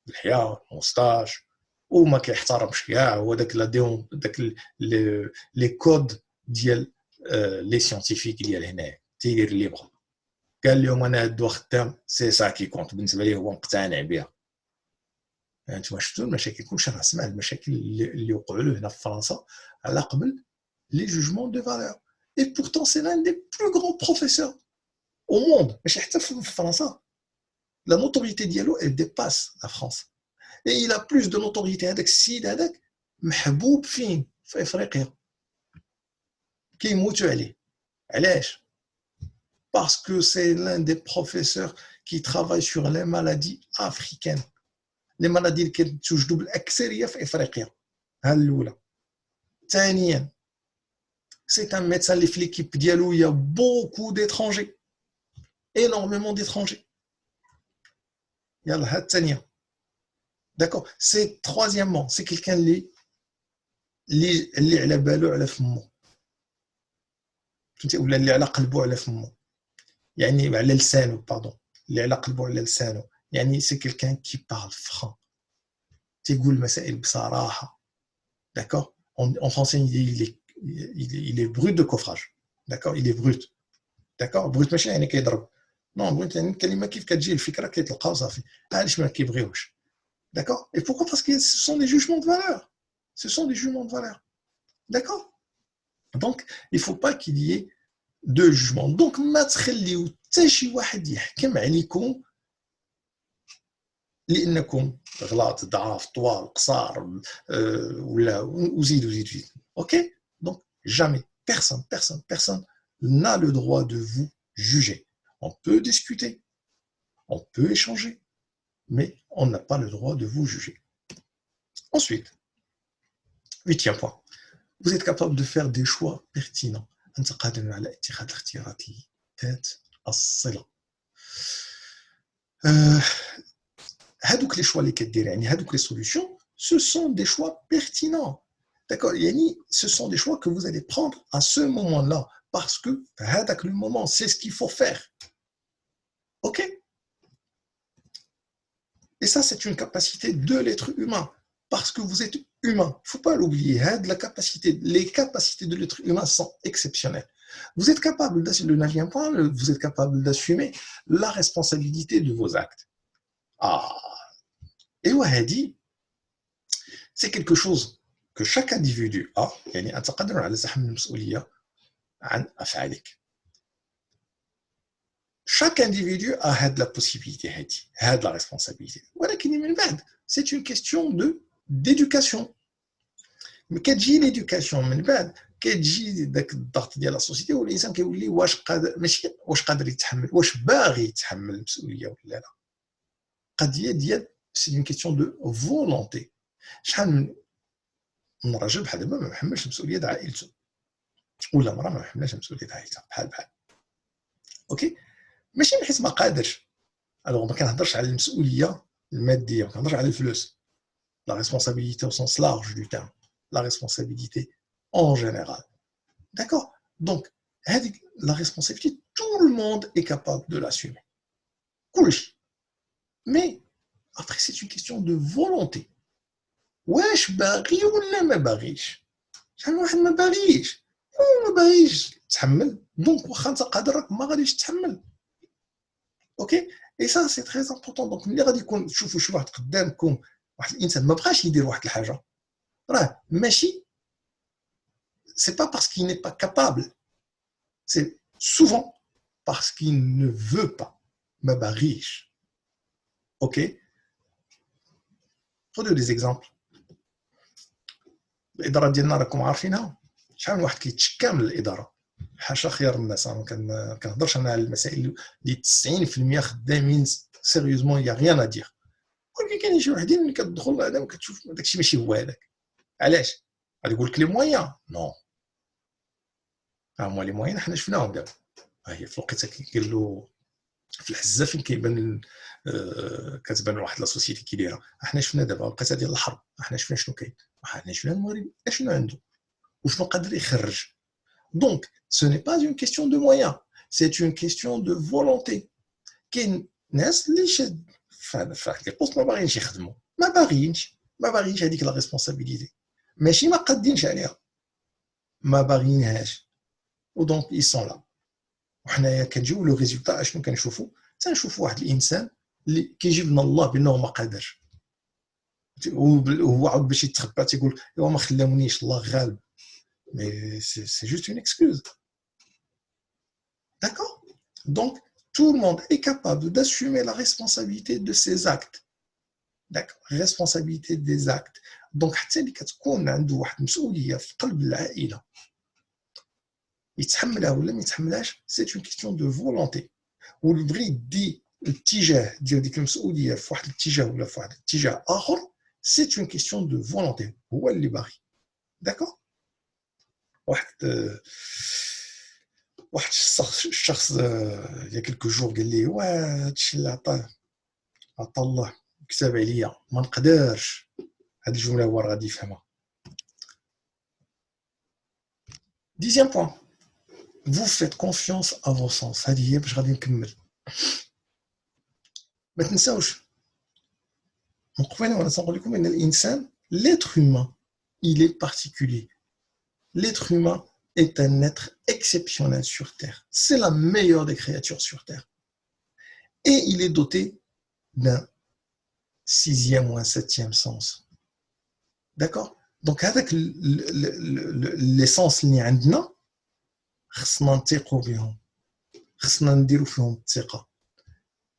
اللحيه، موستاش، وما كيحترمش كاع. هو داك لا ديون داك لي كود ديال لي سيانتيفيك ديال هنايا تيدير اللي بغا. قال لهم انا هادو خدام سي سا كي كونت، بالنسبه ليه هو مقتنع بها. انتما شفتوا المشاكل، كلشي راه سمع المشاكل اللي وقعوا له هنا في فرنسا على قبل لي جوجمون دو فالور. اي بورتون سي لان دي بلو غران بروفيسور au monde. ماشي حتى في فرنسا، لا نوتوريتي ديالو elle dépasse la France. et il a plus de notoriété. هذاك السيد هذاك محبوب فين؟ في افريقيا، كيموتوا عليه. علاش؟ parce que c'est l'un des professeurs qui travaille sur les maladies africaines. les maladies اللي كتوجدوا بالاكثريه في افريقيا. ها الاولى. ثانيا c'est un médecin اللي في l'équipe ديالو il y a beaucoup d'étrangers, énormément d'étrangers. يلا ها الثانيه. D'accord. C'est troisièmement, c'est quelqu'un اللي على بالو على فمو، فهمتي؟ ولا اللي على قلبو على فمو، يعني على لسانو، باردون، اللي على قلبو على لسانو. يعني سي quelqu'un qui parle franc، تيقول المسائل بصراحه. D'accord. En français il est brut de coffrage. D'accord. Il est brut. D'accord. brut ماشي يعني كيضرب، نو brut يعني الكلمه كيف كتجي الفكره كيتلقاو صافي. علاش ما كيبغيوش؟ D'accord. Et pourquoi? Parce que ce sont des jugements de valeur. Ce sont des jugements de valeur. D'accord. Donc, il ne faut pas qu'il y ait deux jugements. Donc, ما تخليو حتى شي واحد يحكم عليكم لأنكم غلاط، ضعاف، طوال، قصار، ولا وزيد. OK. Donc, jamais, personne n'a le droit de vous juger. On peut discuter, on peut échanger, mais on n'a pas le droit de vous juger. Ensuite, 8e point, vous êtes capable de faire des choix pertinents. أنت قادر على اتخاذ الاختيارات ذات الصلة. هادوك لي شوا اللي كدير، يعني هادوك لي سوليوشن، ce sont des choix pertinents. D'accord. يعني ce sont des choix que vous allez prendre à ce moment-là, parce que هذاك le moment, c'est ce qu'il faut faire. OK. Et ça, c'est une capacité de l'être humain, parce que vous êtes humain. Il ne faut pas l'oublier. Les capacités de l'être humain sont exceptionnelles. Vous êtes capable, le 9e point, vous êtes capable d'assumer la responsabilité de vos actes. Et Wahadi, c'est quelque chose que chaque individu a. يعني أنت قادر على تحمل المسؤولية عن أفعالك. Chaque individu a la possibilité, a la responsabilité. C'est une question d'éducation. Mais كتجي l'éducation من بعد كتجي داك الضغط ديال لا سوسيتي، والانسان كيولي واش قادر، ماشي واش قادر يتحمل، واش باغي يتحمل المسؤوليه ولا لا. قضيه ديال سي اون كيسيون دو فولونتي. شحال من راجل بحال دابا ما محملش مسؤوليه د عائلته، ولا مراه ما محملاش مسؤوليه عائلتها، بحال اوكي. ماشي من حيث ما قادرش. الوغ ما كنهضرش على المسؤوليه الماديه، ما كنهضرش على الفلوس. لا ريسبونسابيلتي au sens large du terme, la responsabilité en général. D'accord. Donc, la responsabilité, tout le monde est capable de l'assumer. Cool. Mais après, c'est une question de volonté. واش باغي ولا ما باغيش؟ شحال واحد ما باغيش وما باغيش تحمل، دونك واخا انت قادر راك ما غاديش تحمل. اوكي. اي سا سي تري امبورطون. دونك ملي غادي يكون تشوفوا شي واحد قدامكم، واحد الانسان ما بغاش يدير واحد الحاجه، راه ماشي c'est pas parce qu'il n'est pas capable, c'est souvent parce qu'il ne veut pas. ما باغيش. اوكي. خذوا des exemples. الاداره ديالنا راكم عارفينها، شحال من واحد كيتشكى من الاداره، حاشا خيار الناس. انا ما كنهضرش انا على المسائل اللي 90% خدامين سيريوزمون، يا غيان ادير. ولكن كاين شي وحدين ملي كتدخل هذا وكتشوف داكشي ماشي هو هذاك. علاش؟ غادي يقول لك لي مويان، نو هما لي موين حنا شفناهم دابا. ها هي في الوقيته كيقال له في الحزه فين كيبان كتبان واحد لا سوسيتي كي دايره. حنا شفنا دابا الوقيته ديال الحرب، حنا شفنا شنو كاين، حنا شفنا المغرب اشنو عنده وشنو قادر يخرج. دونك ce n'est pas une question de moyens, c'est une question de volonté. كاين ناس اللي في واحد لي بوست ما باغيينش يخدموا، ما باغيينش هذيك لا ريسبونسابيلتي، ماشي ما قادينش عليها، ما باغيينهاش. ودونك ils sont là. وحنايا كنجيو لو ريزولتا اشنو كنشوفوا؟ تنشوفوا واحد الانسان اللي كيجيب من الله بانه ما قادرش، وهو عاود باش يتخبى تيقول ايوا ما خلاونيش الله غالب. مي سي جوست اون اكسكوز. D'accord? Donc, tout le monde est capable d'assumer la responsabilité de ses actes. D'accord? Responsabilité des actes. Donc, حتى اللي كتكون عنده واحد المسؤولية في قلب العائلة يتحملها ولا ما يتحملهاش، سي اون كيستيون دو فولونتي. واللي بغى يدي الاتجاه ديال ديك المسؤولية في واحد الاتجاه ولا في واحد الاتجاه آخر، سي اون كيستيون دو فولونتي، هو اللي باغي. داكور؟ واحد الشخص il y a quelques jours قال لي واه هادشي اللي عطا الله كتاب عليا ما نقدرش. هاد الجمله هو راه غادي يفهمها. Dixième point, vous faites confiance à vos sens. هذه هي باش غادي نكمل. ما تنساوش من قبل وانا تنقول لكم ان الانسان l'être humain il est particulier. L'être humain est un être exceptionnel sur Terre. C'est la meilleure des créatures sur Terre. Et il est doté d'un sixième ou un septième sens. D'accord? Donc avec l'essence اللي عندنا خصنا نثيقوا بهم، خصنا نديروا فيهم الثقة.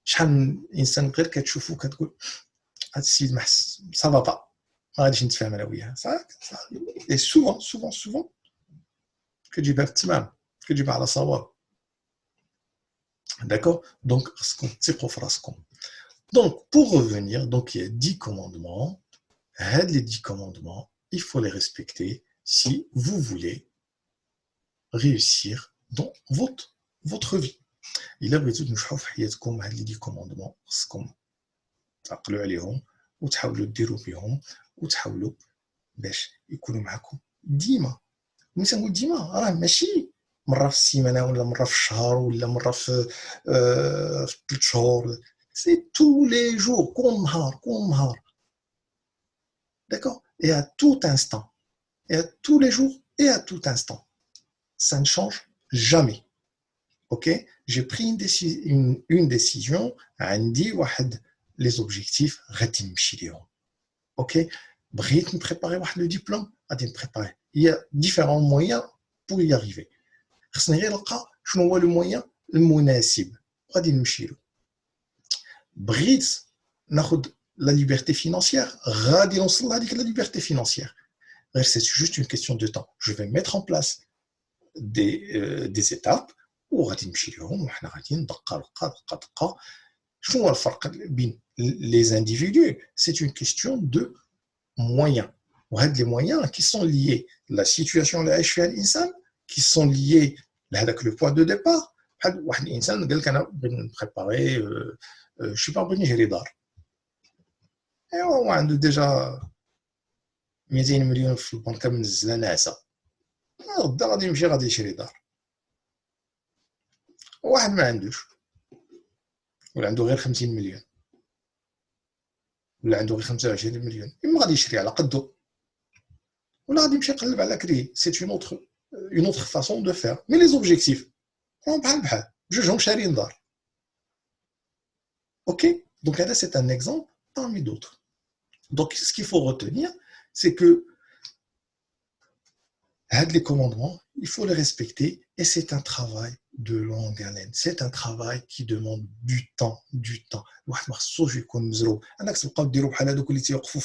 شحال من انسان غير كتشوفو كتقول هاد السيد ما صافا با، ما غاديش نتفاهم انا وياه. اي سوفون كتجيبها في التمام، كتجيبها على صواب. D'accord? Donc, donc, pour revenir, donc, il y a 10 commandements. Les 10 commandements, il faut les respecter si vous voulez réussir dans votre vie. Il a besoin de نشوفوا في حياتكم هاد les 10 commandements خصكم تعقلوا عليهم وتحاولوا ديروا بهم وتحاولوا باش يكونوا معكم ديما. ملي تنقول ديما راه ماشي مره في السيمانه ولا مره في الشهر ولا مره في 3 شهور. سي تو لي جور، كل نهار. D'accord? Et à tout instant. Et à tous les jours et à tout instant. Ça ne change jamais. Ok? J'ai pris une décision. عندي واحد les objectifs غادي نمشي ليهم. Ok? بغيت نبريباري واحد لو ديبلوم غادي نبريباري. Il y a différents moyens pour y arriver. خصني غير نلقى شنو هو لو موين المناسب غادي نمشي له. بغيت ناخذ la liberté financière غادي نوصل لهذيك la liberté financière. C'est juste une question de temps. Je vais mettre en place des étapes وغادي نمشي لهم وحنا غادي دقه. شنو هو الفرق بين les individus? C'est une question de moyens. وهاد les moyens qui sont liés la situation اللي عايش فيها الانسان qui sont liés لهذاك le point de départ. بحال واحد الانسان قال لك انا بغيت نبريباري شي با بغيت نشري دار. ايوا هو عنده ديجا 200 مليون في البنكه منزله ناعسه، غدا غادي يمشي غادي يشري دار. واحد ما عندوش ولا عنده غير 50 مليون ولا عنده غير 25 مليون، اما غادي يشري على قدو ولا غادي يمشي يقلب على كري. سي une autre façon de faire. Mais les objectifs بحال بجوجهم شاريين دار. Ok? Donc là c'est un exemple parmi d'autres. Donc ce qu'il faut retenir, c'est que les commandements, il faut les respecter et c'est un travail de longue haleine. C'est un travail qui demande du temps. واحد ما خصوش يكون مزروب. انك تبقاو ديروا بحال هذوك اللي تيوقفوا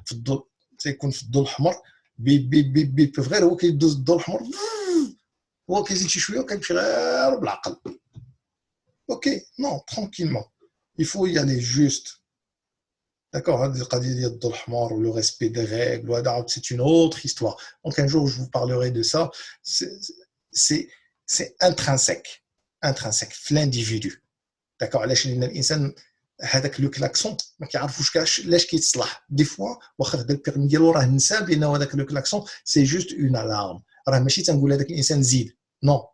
في الضوء، تيكون في الضوء الاحمر بيب غير هو كيدوز الضوء الاحمر، هو كيزيد شي شويه وكيمشي غير بالعقل. اوكي نو ترانكيلمون il faut y aller juste. D'accord, هذه القضيه ديال الضوء الاحمر و le respect des règles وهذا c'est une autre histoire. Donc un jour je vous parlerai de ça. c'est intrinsèque في l'individu. D'accord, علاش لان الانسان هذاك لو كلاكسون ما كيعرفوش كاش علاش كيتصلح دي فوا واخا خدا البيرمي ديالو راه نسى بانه هذاك لو كلاكسون سي جوست اون الارم راه ماشي تنقول هذاك الانسان زيد نو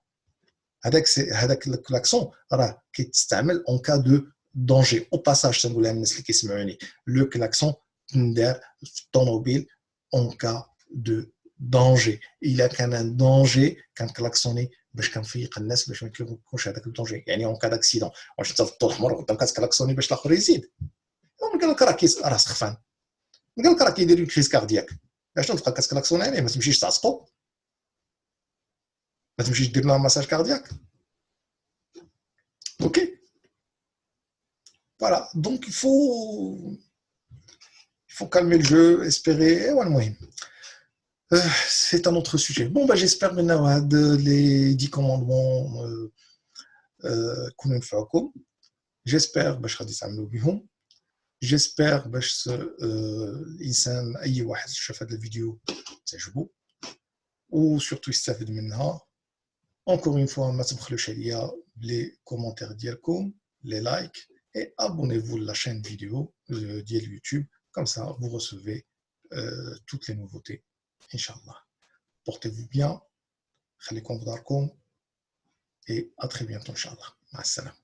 هذاك الكلاكسون راه كيتستعمل اون كا دو دونجي او باساج تنقولها للناس اللي كيسمعوني لو كلاكسون تندار في الطوموبيل اون كا دو دونجي الا كان ان دونجي كنكلاكسوني باش كنفيق الناس باش ما يكونش هذاك الدونجي يعني اون كا داكسيدون واش انت في الضوء الاحمر قدام كتكلاكسوني باش الاخر يزيد من قال لك راه سخفان من قال لك راه كيدير لك كريز كاردياك علاش تبقى كتكلاكسوني عليه ما تمشيش تعصقو ما تمشيش دير له مساج كاردياك ok voilà donc il faut calmer le jeu espérer ouais, c'est un autre sujet bon bah j'espère maintenant les 10 commandements كونوا نفعكم j'espère باش غادي تعملوا بهم j'espère باش الانسان اي واحد شاف هذا الفيديو تعجبو و surtout يستافد منها encore une fois ما تبخلوش عليا les commentaires ديالكم les likes et abonnez-vous à la chaîne vidéo de YouTube comme ça vous recevez toutes les nouveautés Inch'Allah portez-vous bien خليكم في داركم et à très bientôt Inch'Allah مع السلامة